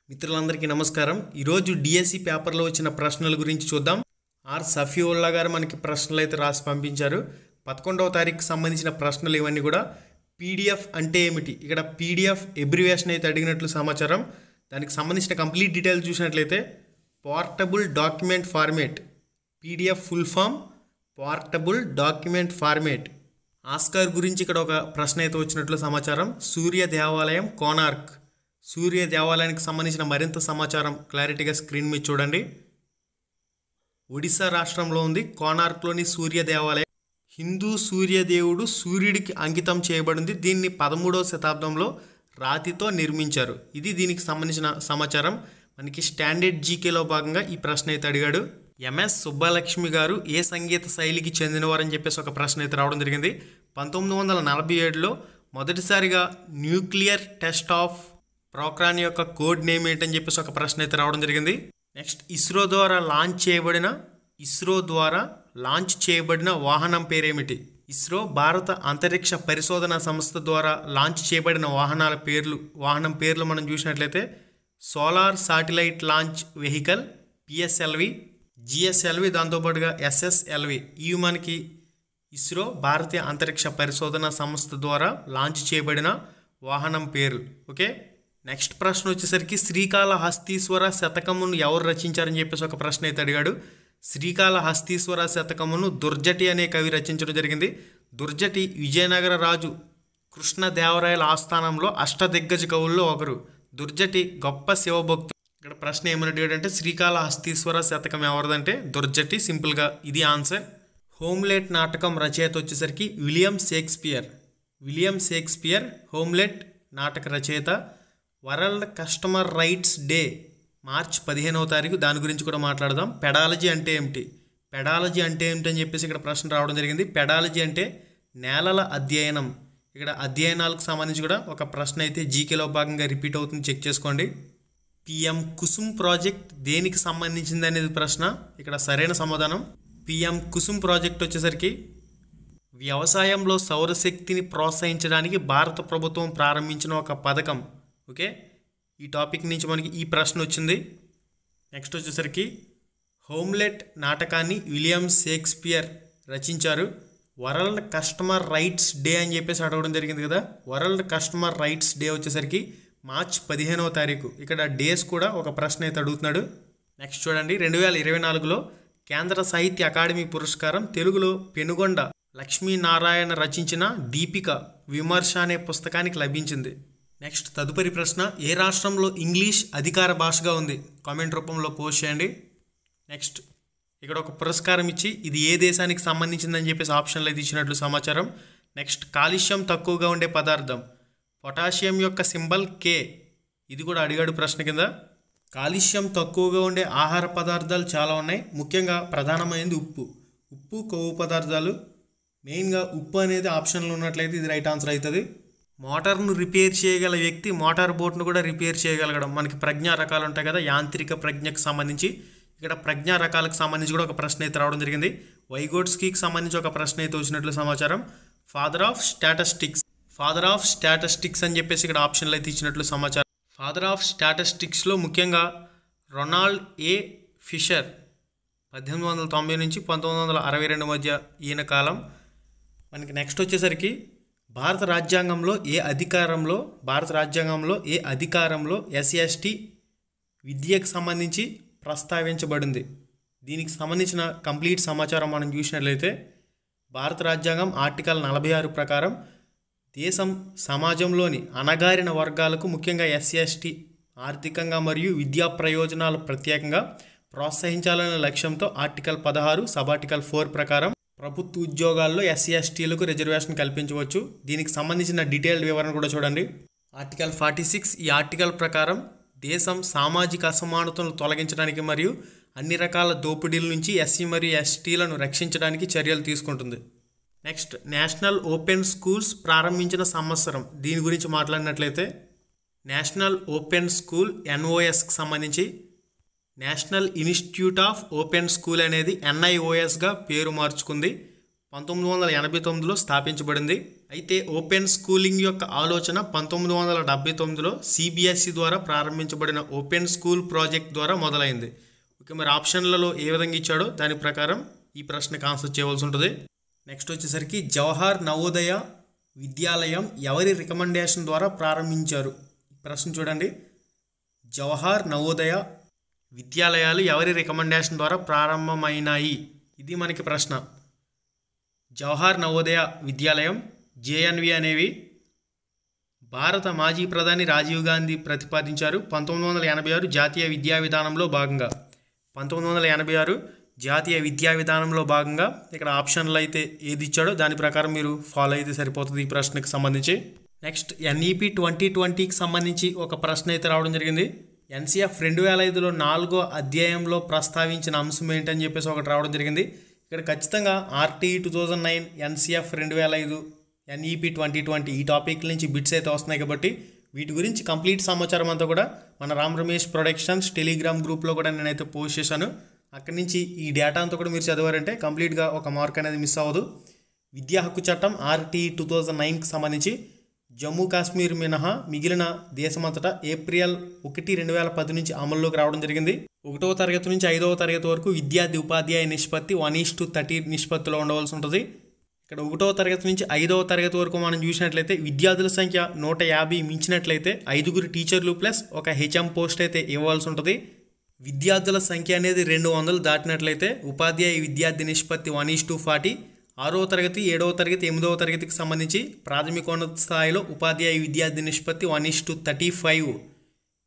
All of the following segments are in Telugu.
మిత్రులందరికీ నమస్కారం. ఈరోజు డిఎస్సి పేపర్లో వచ్చిన ప్రశ్నల గురించి చూద్దాం. ఆర్ సఫీవుల్లా గారు మనకి ప్రశ్నలు అయితే రాసి పంపించారు. 11వ తారీఖుకి సంబంధించిన ప్రశ్నలు ఇవన్నీ కూడా. పీడిఎఫ్ అంటే ఏమిటి, ఇక్కడ పీడిఎఫ్ ఎబ్రివేషన్ అయితే అడిగినట్లు సమాచారం. దానికి సంబంధించిన కంప్లీట్ డీటెయిల్స్ చూసినట్లయితే portable document format, PDF full form portable document format. Oscar గురించి ఇక్కడ ఒక ప్రశ్న అయితే వచ్చినట్లు సమాచారం. సూర్య దేవాలయం కోనార్క్, సూర్య దేవాలయానికి సంబంధించిన మరింత సమాచారం క్లారిటీగా స్క్రీన్ మీద చూడండి. ఒడిశా రాష్ట్రంలో ఉంది కోనార్క్లోని సూర్య దేవాలయం. హిందూ సూర్యదేవుడు సూర్యుడికి అంకితం చేయబడింది. దీన్ని 13వ శతాబ్దంలో రాతితో నిర్మించారు. ఇది దీనికి సంబంధించిన సమాచారం. మనకి స్టాండర్డ్ జీకేలో భాగంగా ఈ ప్రశ్న అయితే అడిగాడు. ఎంఎస్ సుబ్బలక్ష్మి గారు ఏ సంగీత శైలికి చెందినవారని చెప్పేసి ఒక ప్రశ్న అయితే రావడం జరిగింది. 1947లో మొదటిసారిగా న్యూక్లియర్ టెస్ట్ ఆఫ్ ప్రోక్రాన్ యొక్క కోడ్ నేమ్ ఏంటని చెప్పేసి ఒక ప్రశ్న అయితే రావడం జరిగింది. నెక్స్ట్ ఇస్రో ద్వారా లాంచ్ చేయబడిన వాహనం పేరేమిటి? ఇస్రో భారత అంతరిక్ష పరిశోధన సంస్థ ద్వారా లాంచ్ చేయబడిన వాహనం పేర్లు మనం చూసినట్లయితే solar satellite launch vehicle PSLV, GSLV, దాంతోపాటుగా ఎస్ఎస్ఎల్వి. ఇవి మనకి ఇస్రో భారతీయ అంతరిక్ష పరిశోధన సంస్థ ద్వారా లాంచ్ చేయబడిన వాహనం పేర్లు. ఓకే, నెక్స్ట్ ప్రశ్న వచ్చేసరికి శ్రీకాళహస్తీశ్వర శతకమును ఎవరు రచించారని చెప్పేసి ఒక ప్రశ్న అయితే అడిగాడు. శ్రీకాళహస్తీశ్వర శతకమును దుర్జటి అనే కవి రచించడం జరిగింది. దుర్జటి విజయనగర రాజు కృష్ణదేవరాయల ఆస్థానంలో అష్టదిగ్గజ కవుల్లో ఒకరు. దుర్జటి గొప్ప శివభక్తుడు. ఇక్కడ ప్రశ్న ఏమని అడిగాడంటే శ్రీకాళహస్తీశ్వర శతకం ఎవరిదంటే దుర్జటి. సింపుల్గా ఇది ఆన్సర్. హోమ్లెట్ నాటకం రచయిత వచ్చేసరికి విలియం షేక్స్పియర్ హోమ్లెట్ నాటక రచయిత. World customer rights day March 15వ తారీఖు, దాని గురించి కూడా మాట్లాడదాం. పెడాలజీ అంటే ఏమిటి అని చెప్పేసి ఇక్కడ ప్రశ్న రావడం జరిగింది. పెడాలజీ అంటే నేలల అధ్యయనం. ఇక్కడ అధ్యయనాలకు సంబంధించి కూడా ఒక ప్రశ్న అయితే జీకేలో భాగంగా రిపీట్ అవుతుంది, చెక్ చేసుకోండి. పిఎం కుసుమ్ ప్రాజెక్ట్ దేనికి సంబంధించింది అనేది ప్రశ్న. ఇక్కడ సరైన సమాధానం పిఎం కుసుమ్ ప్రాజెక్ట్ వచ్చేసరికి వ్యవసాయంలో సౌరశక్తిని ప్రోత్సహించడానికి భారత ప్రభుత్వం ప్రారంభించిన ఒక పథకం. ఓకే, ఈ టాపిక్ నుంచి మనకి ఈ ప్రశ్న వచ్చింది. నెక్స్ట్ వచ్చేసరికి హోమ్లెట్ నాటకాన్ని విలియం షేక్స్పియర్ రచించారు. వరల్డ్ కస్టమర్ రైట్స్ డే అని చెప్పేసి అడగడం జరిగింది కదా. వరల్డ్ కస్టమర్ రైట్స్ డే వచ్చేసరికి మార్చ్ 15వ తారీఖు. ఇక్కడ డేస్ కూడా ఒక ప్రశ్న అయితే అడుగుతున్నాడు. నెక్స్ట్ చూడండి, 2024లో కేంద్ర సాహిత్య అకాడమీ పురస్కారం తెలుగులో పెనుగొండ లక్ష్మీనారాయణ రచించిన దీపిక విమర్శ అనే పుస్తకానికి లభించింది. నెక్స్ట్ తదుపరి ప్రశ్న, ఏ రాష్ట్రంలో ఇంగ్లీష్ అధికార భాషగా ఉంది? కామెంట్ రూపంలో పోస్ట్ చేయండి. నెక్స్ట్ ఇక్కడ ఒక పురస్కారం ఇచ్చి ఇది ఏ దేశానికి సంబంధించిందని చెప్పేసి ఆప్షన్లు అయితే ఇచ్చినట్లు సమాచారం. నెక్స్ట్ కాలుష్యం తక్కువగా ఉండే పదార్థం, పొటాషియం యొక్క సింబల్ కే. ఇది కూడా అడిగాడు ప్రశ్న కింద. కాలుష్యం తక్కువగా ఉండే ఆహార పదార్థాలు చాలా ఉన్నాయి. ముఖ్యంగా ప్రధానమైనది ఉప్పు, కొవ్వు పదార్థాలు. మెయిన్గా ఉప్పు అనేది ఆప్షన్లో ఉన్నట్లయితే ఇది రైట్ ఆన్సర్ అవుతుంది. మోటార్ను రిపేర్ చేయగల వ్యక్తి మోటార్ బోట్ను కూడా రిపేర్ చేయగలగడం. మనకి ప్రజ్ఞా రకాలు ఉంటాయి కదా, యాంత్రిక ప్రజ్ఞకు సంబంధించి. ఇక్కడ ప్రజ్ఞా రకాలకు సంబంధించి కూడా ఒక ప్రశ్న అయితే రావడం జరిగింది. వైగోట్స్కీకి సంబంధించి ఒక ప్రశ్న అయితే వచ్చినట్లు సమాచారం. ఫాదర్ ఆఫ్ స్టాటిస్టిక్స్ అని చెప్పేసి ఇక్కడ ఆప్షన్లు అయితే ఇచ్చినట్లు సమాచారం. ఫాదర్ ఆఫ్ స్టాటిస్టిక్స్లో ముఖ్యంగా రొనాల్డ్ ఏ ఫిషర్ 1890 నుంచి 1962 మధ్య ఈయన కాలం. మనకి నెక్స్ట్ వచ్చేసరికి భారత రాజ్యాంగంలో ఏ అధికారంలో SC/ST విద్యకు సంబంధించి ప్రస్తావించబడింది? దీనికి సంబంధించిన కంప్లీట్ సమాచారం మనం చూసినట్లయితే భారత రాజ్యాంగం ఆర్టికల్ 46 ప్రకారం దేశం సమాజంలోని అణగారిన వర్గాలకు ముఖ్యంగా SC/ST ఆర్థికంగా మరియు విద్యా ప్రయోజనాలు ప్రత్యేకంగా ప్రోత్సహించాలనే లక్ష్యంతో ఆర్టికల్ 16 సబ్ ఆర్టికల్ 4 ప్రకారం ప్రభుత్వ ఉద్యోగాల్లో SC/STలకు రిజర్వేషన్ కల్పించవచ్చు. దీనికి సంబంధించిన డీటెయిల్డ్ వివరణ కూడా చూడండి. ఆర్టికల్ 46 ఈ ఆర్టికల్ ప్రకారం దేశం సామాజిక అసమానతలను తొలగించడానికి మరియు అన్ని రకాల దోపిడీల నుంచి SC మరియు STలను రక్షించడానికి చర్యలు తీసుకుంటుంది. నెక్స్ట్ నేషనల్ ఓపెన్ స్కూల్స్ ప్రారంభించిన సంవత్సరం. దీని గురించి మాట్లాడినట్లయితే నేషనల్ ఓపెన్ స్కూల్ NOSకి సంబంధించి national institute of open school అనేది NIOSగా పేరు మార్చుకుంది. 1989లో స్థాపించబడింది. అయితే ఓపెన్ స్కూలింగ్ యొక్క ఆలోచన 1979లో సిబిఎస్ఈ ద్వారా ప్రారంభించబడిన ఓపెన్ స్కూల్ ప్రాజెక్ట్ ద్వారా మొదలైంది. ఓకే, మరి ఆప్షన్లలో ఏ విధంగా ఇచ్చాడో దాని ప్రకారం ఈ ప్రశ్నకు ఆన్సర్ చేయవలసి ఉంటుంది. నెక్స్ట్ వచ్చేసరికి జవహర్ నవోదయ విద్యాలయం ఎవరి రికమెండేషన్ ద్వారా ప్రారంభించారు? ప్రశ్న చూడండి, జవహర్ నవోదయ విద్యాలయాలు ఎవరి రికమెండేషన్ ద్వారా ప్రారంభమైనాయి? ఇది మనకి ప్రశ్న. జవహర్ నవోదయ విద్యాలయం జేఎన్వి అనేవి భారత మాజీ ప్రధాని రాజీవ్ గాంధీ ప్రతిపాదించారు 1986 జాతీయ విద్యా విధానంలో భాగంగా. 1986 జాతీయ విద్యా విధానంలో భాగంగా ఇక్కడ ఆప్షన్లు అయితే ఏది ఇచ్చాడో దాని ప్రకారం మీరు ఫాలో అయితే సరిపోతుంది ఈ ప్రశ్నకు సంబంధించి. నెక్స్ట్ ఎన్ఈపి 2020కి సంబంధించి ఒక ప్రశ్న అయితే రావడం జరిగింది. ఎన్సీఎఫ్ 2005లో 4వ అధ్యాయంలో ప్రస్తావించిన అంశం ఏంటని చెప్పేసి ఒకటి రావడం జరిగింది. ఇక్కడ ఖచ్చితంగా ఆర్టీఈ 2009, ఎన్సీఎఫ్ 2005, ఎన్ఈపి 2020 ఈ టాపిక్ నుంచి బిట్స్ అయితే వస్తున్నాయి కాబట్టి వీటి గురించి కంప్లీట్ సమాచారం అంతా కూడా మన రామ్ రమేష్ ప్రొడక్షన్స్ టెలిగ్రామ్ గ్రూప్లో కూడా నేనైతే పోస్ట్ చేశాను. అక్కడి నుంచి ఈ డేటా అంతా కూడా మీరు చదివారంటే కంప్లీట్గా ఒక మార్క్ అనేది మిస్ అవ్వదు. విద్యా హక్కు చట్టం ఆర్టీఈ 2009కి సంబంధించి జమ్మూ కాశ్మీర్ మినహా మిగిలిన దేశమంతటా ఏప్రిల్ 1, 2010 నుంచి అమల్లోకి రావడం జరిగింది. 1వ తరగతి నుంచి 5వ తరగతి వరకు విద్యార్థి ఉపాధ్యాయ నిష్పత్తి 1:30 నిష్పత్తిలో ఉండవలసి ఉంటుంది. ఇక్కడ 1వ తరగతి నుంచి 5వ తరగతి వరకు మనం చూసినట్లయితే విద్యార్థుల సంఖ్య 150 మించినట్లయితే 5 టీచర్లు ప్లస్ ఒక హెచ్ఎం పోస్ట్ అయితే ఇవ్వాల్సి ఉంటుంది. విద్యార్థుల సంఖ్య అనేది 200 దాటినట్లయితే ఉపాధ్యాయ విద్యార్థి నిష్పత్తి 1:40. 6వ తరగతి, 7వ తరగతి, 8వ తరగతికి సంబంధించి ప్రాథమికోన్నత స్థాయిలో ఉపాధ్యాయ విద్యార్థి నిష్పత్తి 1:35.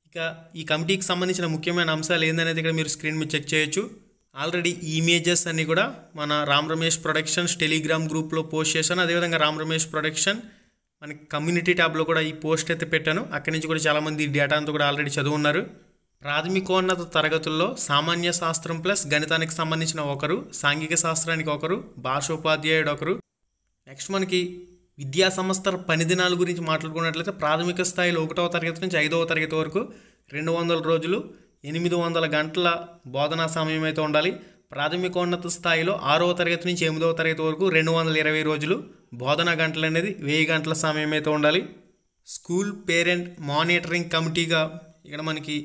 ఇక ఈ కమిటీకి సంబంధించిన ముఖ్యమైన అంశాలు ఏందనేది ఇక్కడ మీరు స్క్రీన్ మీద చెక్ చేయొచ్చు. ఆల్రెడీ ఈ ఇమేజెస్ అన్నీ కూడా మన రామ్ రమేష్ ప్రొడక్షన్స్ టెలిగ్రామ్ గ్రూప్లో పోస్ట్ చేశాను. అదేవిధంగా రామ్ రమేష్ ప్రొడక్షన్ మనకి కమ్యూనిటీ ట్యాబ్లో కూడా ఈ పోస్ట్ అయితే పెట్టాను. అక్కడి నుంచి కూడా చాలామంది ఈ డేటా అంతా కూడా ఆల్రెడీ చదువున్నారు. ప్రాథమికోన్నత తరగతుల్లో సామాన్య శాస్త్రం ప్లస్ గణితానికి సంబంధించిన ఒకరు, సాంఘిక శాస్త్రానికి ఒకరు, భాషోపాధ్యాయుడు ఒకరు. నెక్స్ట్ మనకి విద్యా సంస్థల పని దినాల గురించి మాట్లాడుకున్నట్లయితే ప్రాథమిక స్థాయిలో 1వ తరగతి నుంచి 5వ తరగతి వరకు 200 రోజులు 800 గంటల బోధనా సమయం అయితే ఉండాలి. ప్రాథమికోన్నత స్థాయిలో 6వ తరగతి నుంచి 8వ తరగతి వరకు 220 రోజులు బోధనా గంటలు అనేది 1000 గంటల సమయం అయితే ఉండాలి. స్కూల్ పేరెంట్ మానిటరింగ్ కమిటీగా ఇక్కడ మనకి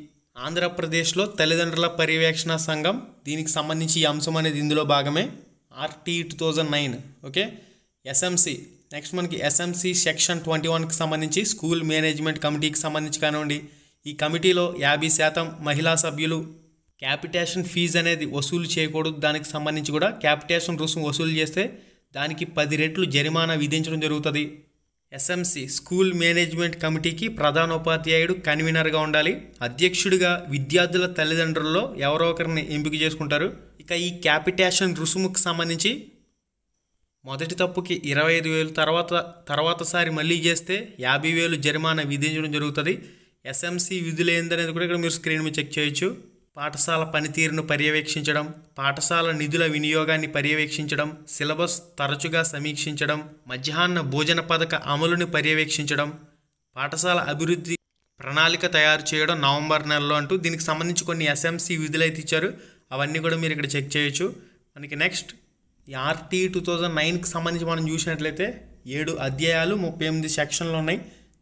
ఆంధ్రప్రదేశ్లో తల్లిదండ్రుల పర్యవేక్షణ సంఘం, దీనికి సంబంధించి ఈ అంశం అనేది ఇందులో భాగమే. ఆర్టీఈ 2009. Okay, SMC. నెక్స్ట్ మనకి ఎస్ఎంసి సెక్షన్ 21కి సంబంధించి స్కూల్ మేనేజ్మెంట్ కమిటీకి సంబంధించి కానివ్వండి, ఈ కమిటీలో 50% మహిళా సభ్యులు. క్యాపిటేషన్ ఫీజు అనేది వసూలు చేయకూడదు. దానికి సంబంధించి కూడా క్యాపిటేషన్ రుసుము వసూలు చేస్తే దానికి 10 రెట్లు జరిమానా విధించడం జరుగుతుంది. ఎస్ఎంసి స్కూల్ మేనేజ్మెంట్ కమిటీకి ప్రధానోపాధ్యాయుడు కన్వీనర్గా ఉండాలి. అధ్యక్షుడిగా విద్యార్థుల తల్లిదండ్రుల్లో ఎవరో ఒకరిని ఎంపిక చేసుకుంటారు. ఇక ఈ క్యాపిటేషన్ రుసుముకు సంబంధించి మొదటి తప్పుకి 25,000, తర్వాతసారి మళ్ళీ చేస్తే 50,000 జరిమానా విధించడం జరుగుతుంది. ఎస్ఎంసి విధులు ఏందనేది కూడా ఇక్కడ మీరు స్క్రీన్ మీద చెక్ చేయొచ్చు. పాఠశాల పనితీరును పర్యవేక్షించడం, పాఠశాల నిధుల వినియోగాన్ని పర్యవేక్షించడం, సిలబస్ తరచుగా సమీక్షించడం, మధ్యాహ్న భోజన పథక అమలుని పర్యవేక్షించడం, పాఠశాల అభివృద్ధి ప్రణాళిక తయారు చేయడం నవంబర్ నెలలో అంటూ దీనికి సంబంధించి కొన్ని ఎస్ఎంసి విధులు అయితే ఇచ్చారు. అవన్నీ కూడా మీరు ఇక్కడ చెక్ చేయొచ్చు. మనకి నెక్స్ట్ ఈ ఆర్టీఈ 2009కి సంబంధించి మనం చూసినట్లయితే 7 అధ్యాయాలు 38 సెక్షన్లు ఉన్నాయి.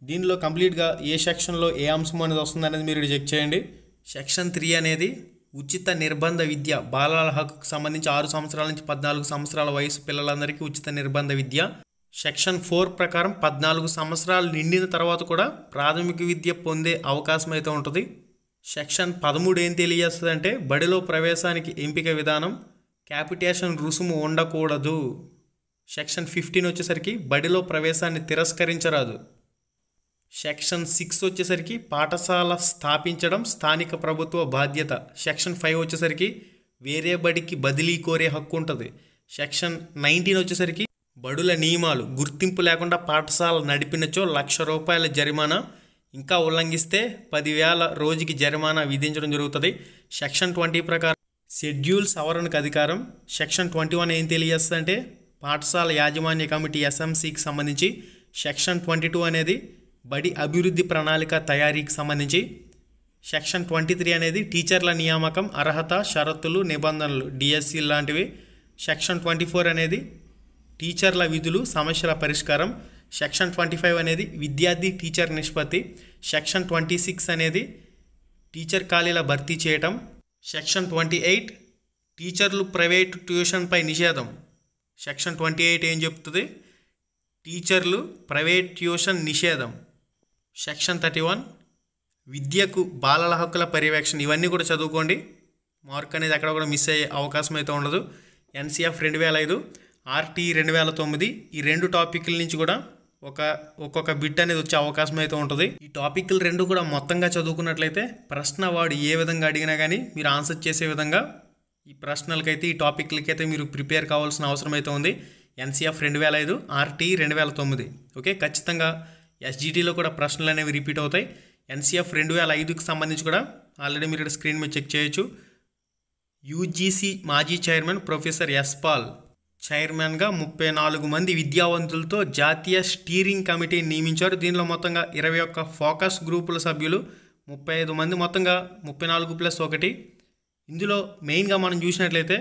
దీనిలో కంప్లీట్గా ఏ సెక్షన్లో ఏ అంశం అనేది వస్తుంది అనేది మీరు చెక్ చేయండి. సెక్షన్ 3 అనేది ఉచిత నిర్బంధ విద్య, బాలల హక్కుకు సంబంధించి 6 సంవత్సరాల నుంచి 14 సంవత్సరాల వయసు పిల్లలందరికీ ఉచిత నిర్బంధ విద్య. సెక్షన్ 4 ప్రకారం 14 సంవత్సరాలు నిండిన తర్వాత కూడా ప్రాథమిక విద్య పొందే అవకాశం అయితే ఉంటుంది. సెక్షన్ 13 ఏం తెలియజేస్తుందంటే బడిలో ప్రవేశానికి ఎంపిక విధానం, క్యాపిటేషన్ రుసుము ఉండకూడదు. సెక్షన్ 15 వచ్చేసరికి బడిలో ప్రవేశాన్ని తిరస్కరించరాదు. సెక్షన్ 6 వచ్చేసరికి పాఠశాల స్థాపించడం స్థానిక ప్రభుత్వ బాధ్యత. సెక్షన్ 5 వచ్చేసరికి వేరే బడికి బదిలీ కోరే హక్కు ఉంటుంది. సెక్షన్ 19 వచ్చేసరికి బడుల నియమాలు, గుర్తింపు లేకుండా పాఠశాల నడిపినచో ₹1,00,000 జరిమానా, ఇంకా ఉల్లంఘిస్తే 10,000 రోజుకి జరిమానా విధించడం జరుగుతుంది. సెక్షన్ 20 ప్రకారం షెడ్యూల్ సవరణకు అధికారం. సెక్షన్ 21 ఏం తెలియజేస్తుందంటే పాఠశాల యాజమాన్య కమిటీ ఎస్ఎంసికి సంబంధించి. సెక్షన్ 22 అనేది బడి అభివృద్ధి ప్రణాళిక తయారీకి సంబంధించి. సెక్షన్ 23 అనేది టీచర్ల నియామకం, అర్హత, షరతులు, నిబంధనలు, డిఎస్సి లాంటివి. సెక్షన్ 24 అనేది టీచర్ల విధులు, సమస్యల పరిష్కారం. సెక్షన్ 25 అనేది విద్యార్థి టీచర్ నిష్పత్తి. సెక్షన్ 26 అనేది టీచర్ ఖాళీల భర్తీ చేయటం. సెక్షన్ 28 టీచర్లు ప్రైవేటు ట్యూషన్పై నిషేధం. సెక్షన్ 28 ఏం చెప్తుంది? టీచర్లు ప్రైవేట్ ట్యూషన్ నిషేధం. సెక్షన్ 31 విద్యకు బాలల హక్కుల పర్యవేక్షణ. ఇవన్నీ కూడా చదువుకోండి, మార్క్ అనేది అక్కడ కూడా మిస్ అయ్యే అవకాశం అయితే ఉండదు. NCF 2005, RT 2009 ఈ రెండు టాపిక్ల నుంచి కూడా ఒక్కొక్క బిట్ అనేది వచ్చే అవకాశం అయితే ఉంటుంది. ఈ టాపిక్లు రెండు కూడా మొత్తంగా చదువుకున్నట్లయితే ప్రశ్న వాడు ఏ విధంగా అడిగినా కానీ మీరు ఆన్సర్ చేసే విధంగా ఈ ప్రశ్నలకైతే ఈ టాపిక్లకైతే మీరు ప్రిపేర్ కావాల్సిన అవసరం అయితే ఉంది. NCF 2005, RT 2009. ఓకే, ఖచ్చితంగా SGTలో కూడా ప్రశ్నలు అనేవి రిపీట్ అవుతాయి. NCF 2005కి సంబంధించి కూడా ఆల్రెడీ మీరు ఇక్కడ స్క్రీన్ మీద చెక్ చేయొచ్చు. UGC మాజీ చైర్మన్ ప్రొఫెసర్ S. పాల్ చైర్మన్గా 34 మంది విద్యావంతులతో జాతీయ స్టీరింగ్ కమిటీని నియమించారు. దీనిలో మొత్తంగా 21 ఫోకస్ గ్రూపుల సభ్యులు, 35 మంది, మొత్తంగా 34+1. ఇందులో మెయిన్గా మనం చూసినట్లయితే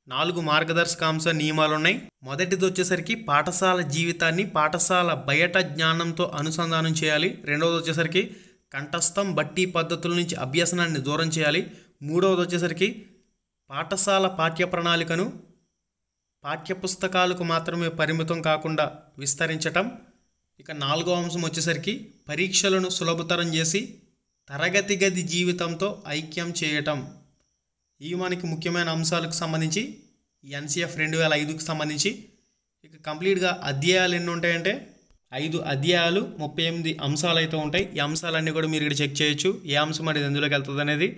4 మార్గదర్శకాంశ నియమాలు ఉన్నాయి. మొదటిది వచ్చేసరికి పాఠశాల జీవితాన్ని పాఠశాల బయట జ్ఞానంతో అనుసంధానం చేయాలి. రెండవది వచ్చేసరికి కంఠస్థం బట్టి పద్ధతుల నుంచి అభ్యసనాన్ని దూరం చేయాలి. మూడవది వచ్చేసరికి పాఠశాల పాఠ్య ప్రణాళికను పాఠ్యపుస్తకాలకు మాత్రమే పరిమితం కాకుండా విస్తరించటం. ఇక 4వ అంశం వచ్చేసరికి పరీక్షలను సులభతరం చేసి తరగతి గది జీవితంతో ఐక్యం చేయటం. ఇవి మనకి ముఖ్యమైన అంశాలకు సంబంధించి ఈ NCF 2005కి సంబంధించి. ఇక కంప్లీట్గా అధ్యాయాలు ఎన్ని ఉంటాయంటే 5 అధ్యాయాలు 38 అంశాలు అయితే ఉంటాయి. ఈ అంశాలన్నీ కూడా మీరు ఇక్కడ చెక్ చేయొచ్చు, ఏ అంశం అనేది ఎందులోకి వెళ్తుంది అనేది.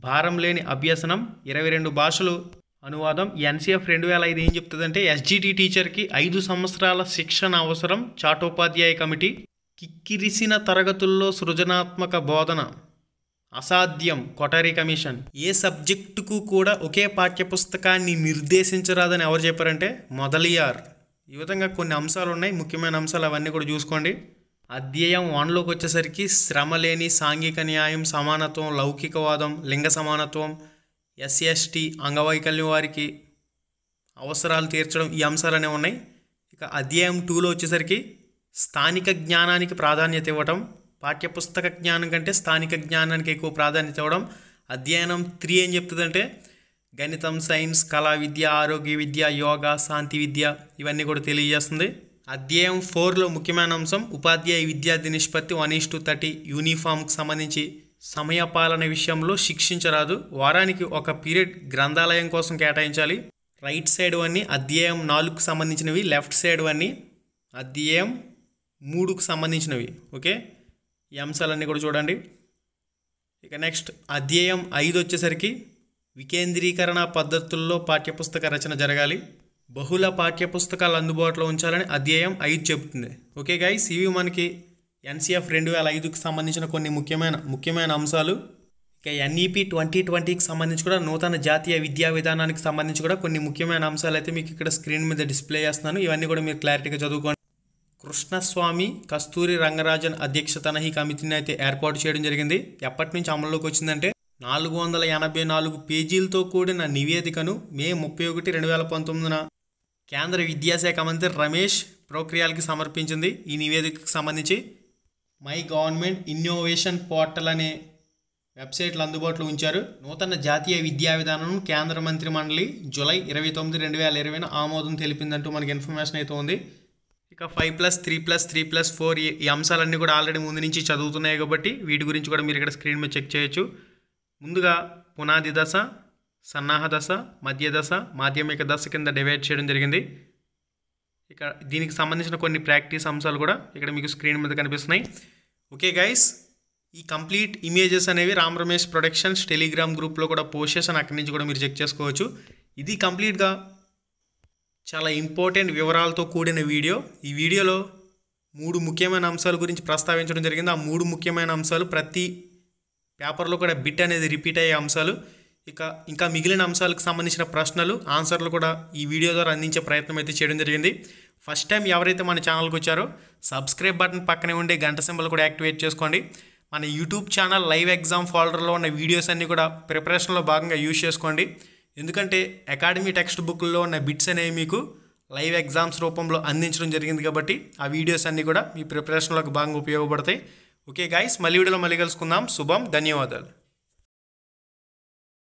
భారం లేని అభ్యసనం, 22 భాషలు అనువాదం. ఈ NCF 2005 ఏం చెప్తుందంటే SGT టీచర్కి 5 సంవత్సరాల శిక్షణ అవసరం. చాటోపాధ్యాయ కమిటీ కిక్కిరిసిన తరగతుల్లో సృజనాత్మక బోధన అసాధ్యం. కొటరీ కమిషన్ ఏ సబ్జెక్టుకు కూడా ఒకే పాఠ్యపుస్తకాన్ని నిర్దేశించరాదని ఎవరు చెప్పారంటే మొదలియార్. ఈ విధంగా కొన్ని అంశాలు ఉన్నాయి, ముఖ్యమైన అంశాలు, అవన్నీ కూడా చూసుకోండి. అధ్యాయం 1లోకి వచ్చేసరికి శ్రమ లేని సాంఘిక న్యాయం, సమానత్వం, లౌకికవాదం, లింగ సమానత్వం, SC/ST అంగవైకల్యం వారికి అవసరాలు తీర్చడం, ఈ అంశాలనే ఉన్నాయి. ఇక అధ్యాయం 2లో వచ్చేసరికి స్థానిక జ్ఞానానికి ప్రాధాన్యత ఇవ్వటం. పాఠ్యపుస్తక జ్ఞానం కంటే స్థానిక జ్ఞానానికి ఎక్కువ ప్రాధాన్యత ఇవ్వడం. అధ్యయనం 3 ఏం చెప్తుందంటే గణితం, సైన్స్, కళా విద్య, ఆరోగ్య విద్య, యోగా, శాంతి విద్య, ఇవన్నీ కూడా తెలియజేస్తుంది. అధ్యాయం 4లో ముఖ్యమైన అంశం ఉపాధ్యాయ విద్యార్థి నిష్పత్తి 1:30. యూనిఫామ్కి సంబంధించి సమయపాలన విషయంలో శిక్షించరాదు. వారానికి ఒక పీరియడ్ గ్రంథాలయం కోసం కేటాయించాలి. రైట్ సైడ్ అన్నీ అధ్యాయం 4కు సంబంధించినవి, లెఫ్ట్ సైడ్ అన్నీ అధ్యాయం 3కు సంబంధించినవి. ఓకే, ఈ అంశాలన్నీ కూడా చూడండి. ఇక నెక్స్ట్ అధ్యాయం 5 వచ్చేసరికి వికేంద్రీకరణ పద్ధతుల్లో పాఠ్యపుస్తక రచన జరగాలి. బహుళ పాఠ్యపుస్తకాలు అందుబాటులో ఉంచాలని అధ్యాయం 5 చెబుతుంది. ఓకే గైస్, ఇవి మనకి NCF 2005కి సంబంధించిన కొన్ని ముఖ్యమైన అంశాలు. ఇక NEP 2020కి సంబంధించి కూడా నూతన జాతీయ విద్యా విధానానికి సంబంధించి కూడా కొన్ని ముఖ్యమైన అంశాలు అయితే మీకు ఇక్కడ స్క్రీన్ మీద డిస్ప్లే చేస్తున్నాను. ఇవన్నీ కూడా మీరు క్లారిటీగా చదువుకోండి. కృష్ణస్వామి, కస్తూరి రంగరాజన్ అధ్యక్షతన ఈ కమిటీని అయితే ఏర్పాటు చేయడం జరిగింది. ఎప్పటి నుంచి అమల్లోకి వచ్చిందంటే 484 పేజీలతో కూడిన నివేదికను మే 31, 2019 కేంద్ర విద్యాశాఖ మంత్రి రమేష్ పోఖ్రియాల్కి సమర్పించింది. ఈ నివేదికకు సంబంధించి మై గవర్నమెంట్ ఇన్నోవేషన్ పోర్టల్ అనే వెబ్సైట్లు అందుబాటులో ఉంచారు. నూతన జాతీయ విద్యా విధానం కేంద్ర మంత్రి మండలి జూలై 29, 2020 ఆమోదం తెలిపిందంటూ మనకి ఇన్ఫర్మేషన్ అయితే ఉంది. ఇక 5+3+3+4 ఈ అంశాలన్నీ కూడా ఆల్రెడీ ముందు నుంచి చదువుతున్నాయి కాబట్టి వీటి గురించి కూడా మీరు ఇక్కడ స్క్రీన్ మీద చెక్ చేయొచ్చు. ముందుగా పునాది దశ, సన్నాహ దశ, మధ్య దశ, మాధ్యమిక దశ కింద డివైడ్ చేయడం జరిగింది. ఇక దీనికి సంబంధించిన కొన్ని ప్రాక్టీస్ అంశాలు కూడా ఇక్కడ మీకు స్క్రీన్ మీద కనిపిస్తున్నాయి. ఓకే గైస్, ఈ కంప్లీట్ ఇమేజెస్ అనేవి రామ్ రమేష్ ప్రొడక్షన్స్ టెలిగ్రామ్ గ్రూప్లో కూడా పోస్ట్ చేశాను, అక్కడి నుంచి కూడా మీరు చెక్ చేసుకోవచ్చు. ఇది కంప్లీట్గా చాలా ఇంపార్టెంట్ వివరాలతో కూడిన వీడియో. ఈ వీడియోలో 3 ముఖ్యమైన అంశాల గురించి ప్రస్తావించడం జరిగింది. ఆ 3 ముఖ్యమైన అంశాలు ప్రతి పేపర్లో కూడా బిట్ అనేది రిపీట్ అయ్యే అంశాలు. ఇంకా మిగిలిన అంశాలకు సంబంధించిన ప్రశ్నలు, ఆన్సర్లు కూడా ఈ వీడియో ద్వారా అందించే ప్రయత్నం అయితే చేయడం జరిగింది. ఫస్ట్ టైం ఎవరైతే మన ఛానల్కి వచ్చారో సబ్స్క్రైబ్ బటన్ పక్కనే ఉండే గంట సింబల్ కూడా యాక్టివేట్ చేసుకోండి. మన యూట్యూబ్ ఛానల్ లైవ్ ఎగ్జామ్ ఫోల్డర్లో ఉన్న వీడియోస్ అన్నీ కూడా ప్రిపరేషన్లో భాగంగా యూజ్ చేసుకోండి. ఎందుకంటే అకాడమీ టెక్స్ట్ బుక్లో ఉన్న బిట్స్ అనేవి మీకు లైవ్ ఎగ్జామ్స్ రూపంలో అందించడం జరిగింది కాబట్టి ఆ వీడియోస్ అన్నీ కూడా మీ ప్రిపరేషన్లోకి బాగా ఉపయోగపడతాయి. ఓకే గైస్, మళ్ళీ వీడియోలో మళ్ళీ కలుసుకుందాం. శుభం, ధన్యవాదాలు.